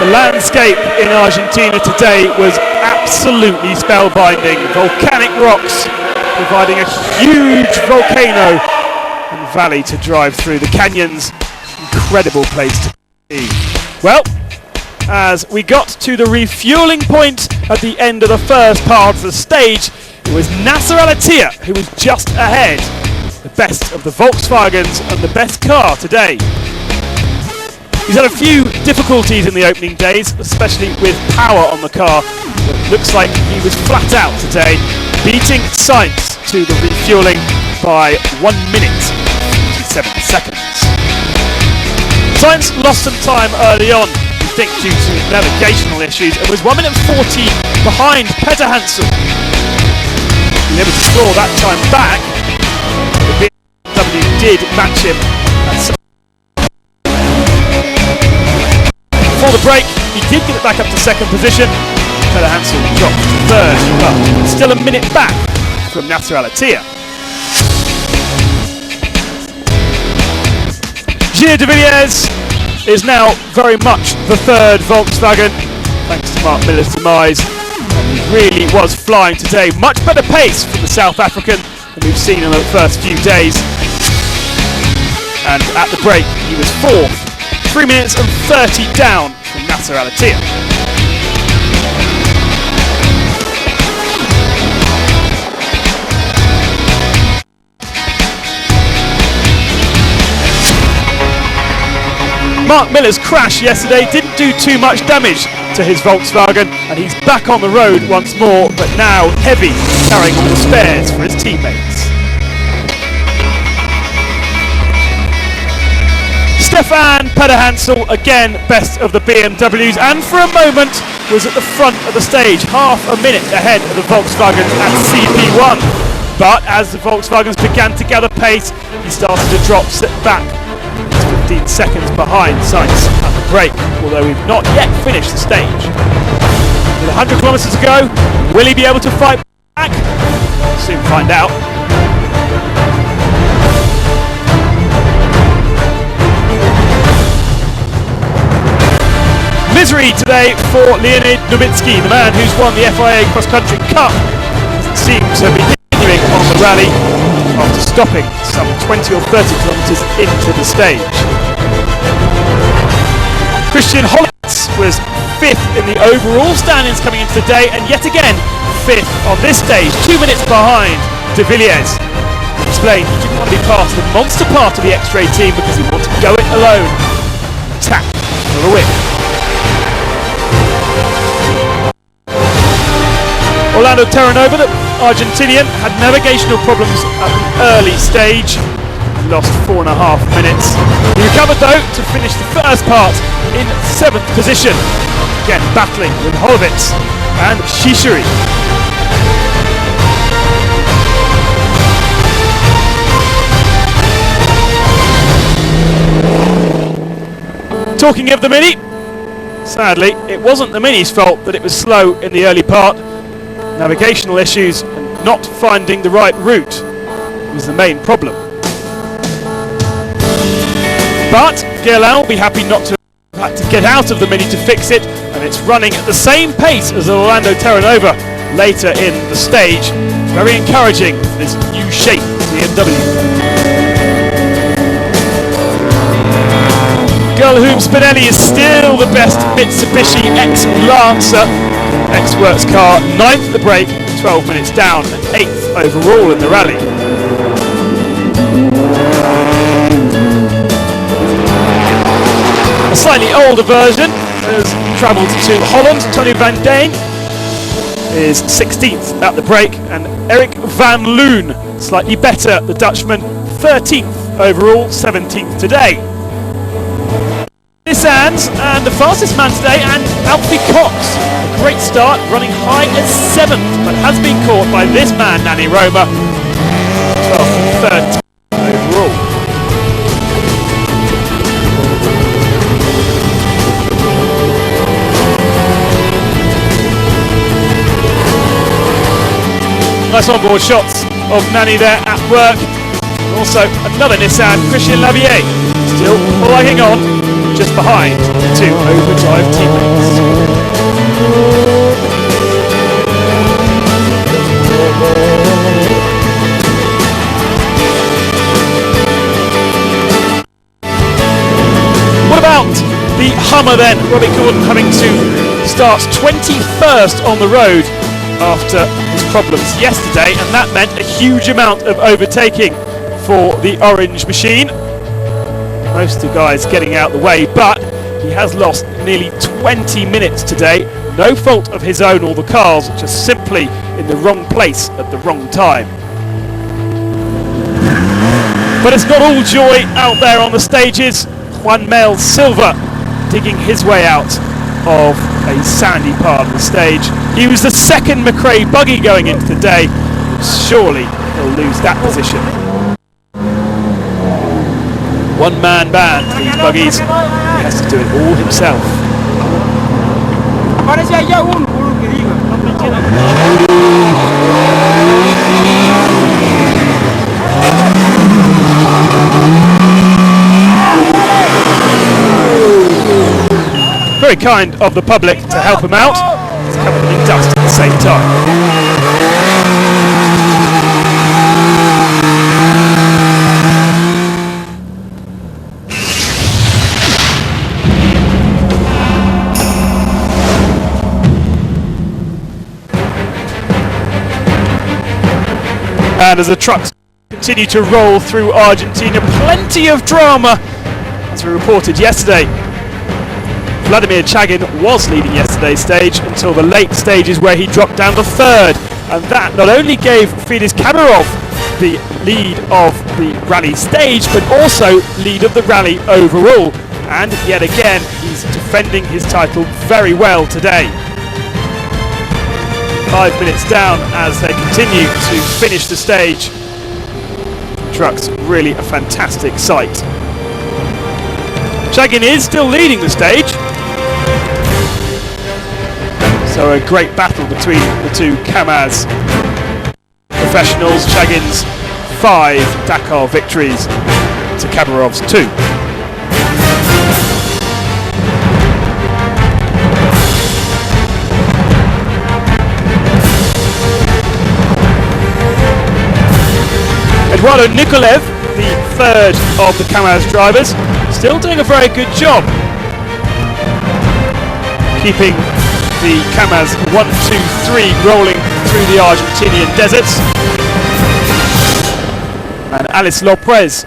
The landscape in Argentina today was absolutely spellbinding. Volcanic rocks providing a huge volcano and valley to drive through. The canyons, incredible place to be. Well, as we got to the refueling point at the end of the first part of the stage, it was Nasser Al-Attiyah who was just ahead. The best of the Volkswagens and the best car today. He's had a few difficulties in the opening days, especially with power on the car. It looks like he was flat out today, beating Sainz to the refueling by 1 minute, 57 seconds. Sainz lost some time early on, I think due to navigational issues, and was 1 minute 40 behind Peter Hansel. He was able to score that time back. The BMW did match him. Before the break, he did get it back up to second position. Peter Hansel dropped to third, but still a minute back from Nasser Al-Attiyah. Gilles de Villiers is now very much the third Volkswagen, thanks to Mark Miller's demise. And he really was flying today. Much better pace from the South African than we've seen in the first few days. And at the break, he was fourth, 3 minutes and 30 down from Nasser Al-Attiyah. Mark Miller's crash yesterday didn't do too much damage to his Volkswagen, and he's back on the road once more, but now heavy, carrying all the spares for his teammates. Stefan Peter Hansel, again best of the BMWs, and for a moment was at the front of the stage, half a minute ahead of the Volkswagens at CP1. But as the Volkswagens began to gather pace, he started to drop back. 15 seconds behind Sainz at the break, although we've not yet finished the stage. With 100 kilometres to go, will he be able to fight back? We'll soon find out. Misery today for Leonid Novitsky, the man who's won the FIA Cross Country Cup. Doesn't seem to be continuing on the rally after stopping some 20 or 30 kilometres into the stage. Christian Hollitz was 5th in the overall standings coming into the day, and yet again 5th on this stage, 2 minutes behind de Villiers. Explained he didn't want to be part of the monster part of the X-Ray team because he wanted to go it alone and attack for the win. Orlando Terranova, the Argentinian, had navigational problems at an early stage. He lost 4.5 minutes. He recovered though to finish the first part in 7th position. Again battling with Holovitz and Shishiri. Talking of the Mini, sadly it wasn't the Mini's fault that it was slow in the early part. Navigational issues and not finding the right route was the main problem. But Guerlain will be happy not to have had to get out of the Mini to fix it, and it's running at the same pace as Orlando Terranova later in the stage. Very encouraging, this new shape BMW. Guilherme Spinelli is still the best Mitsubishi X-Lancer. X-Works car, 9th at the break, 12 minutes down, and 8th overall in the rally. A slightly older version has travelled to Holland. Tony van Deen is 16th at the break, and Eric van Loon, slightly better, the Dutchman, 13th overall, 17th today. Nissans and the fastest man today, and Alfie Cox. A great start, running high as 7th, but has been caught by this man, Nani Roma. 12th and 13th overall. Nice onboard shots of Nani there at work. And also another Nissan, Christian Lavier, still plugging on just behind 2 overdrive teammates. What about the Hummer then? Robbie Gordon having to start 21st on the road after his problems yesterday, and that meant a huge amount of overtaking for the orange machine. Most of the guys getting out of the way, but he has lost nearly 20 minutes today. No fault of his own or the cars, just simply in the wrong place at the wrong time. But it's not all joy out there on the stages. Juan Mel Silva digging his way out of a sandy part of the stage. He was the second McRae buggy going into the day. Surely he'll lose that position. One-man band, these buggies. He has to do it all himself. Very kind of the public to help him out. He's covered them in dust at the same time. And as the trucks continue to roll through Argentina, plenty of drama, as we reported yesterday. Vladimir Chagin was leading yesterday's stage until the late stages where he dropped down to third, and that not only gave Fidesz Kamarov the lead of the rally stage, but also lead of the rally overall. And yet again, he's defending his title very well today. 5 minutes down as they continue to finish the stage. Trucks, really a fantastic sight. Chagin is still leading the stage. So a great battle between the two Kamaz professionals. Chagin's 5 Dakar victories to Kamarov's 2. Eduardo Nikolev, the third of the Kamaz drivers, still doing a very good job keeping the Kamaz 1, 2, 3 rolling through the Argentinian deserts. And Alice Lopez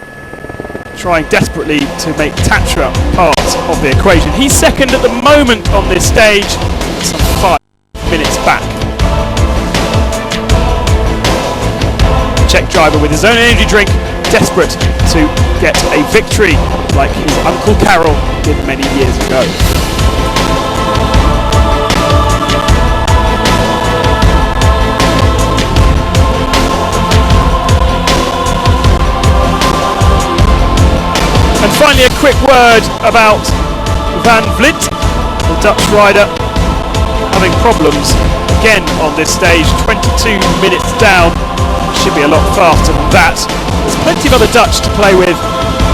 trying desperately to make Tatra part of the equation. He's second at the moment on this stage, some 5 minutes back. Czech driver with his own energy drink, desperate to get a victory like his Uncle Karol did many years ago. And finally a quick word about Van Vliet, the Dutch rider, having problems again on this stage, 22 minutes down. Should be a lot faster than that. There's plenty of other Dutch to play with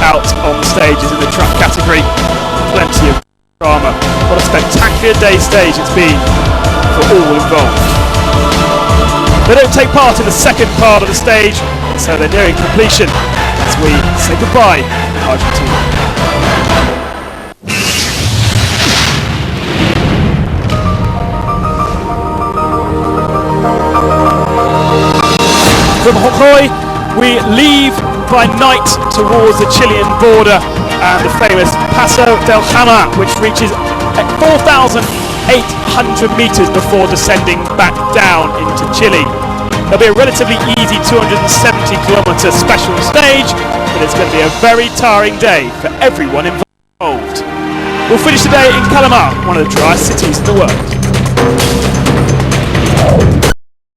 out on the stages in the truck category. Plenty of drama. What a spectacular day stage it's been for all involved. They don't take part in the second part of the stage, so they're nearing completion as we say goodbye to Argentina. From Jujuy, we leave by night towards the Chilean border and the famous Paso del Jama, which reaches 4,800 meters before descending back down into Chile. There'll be a relatively easy 270-kilometer special stage, but it's going to be a very tiring day for everyone involved. We'll finish the day in Calamar, one of the driest cities in the world.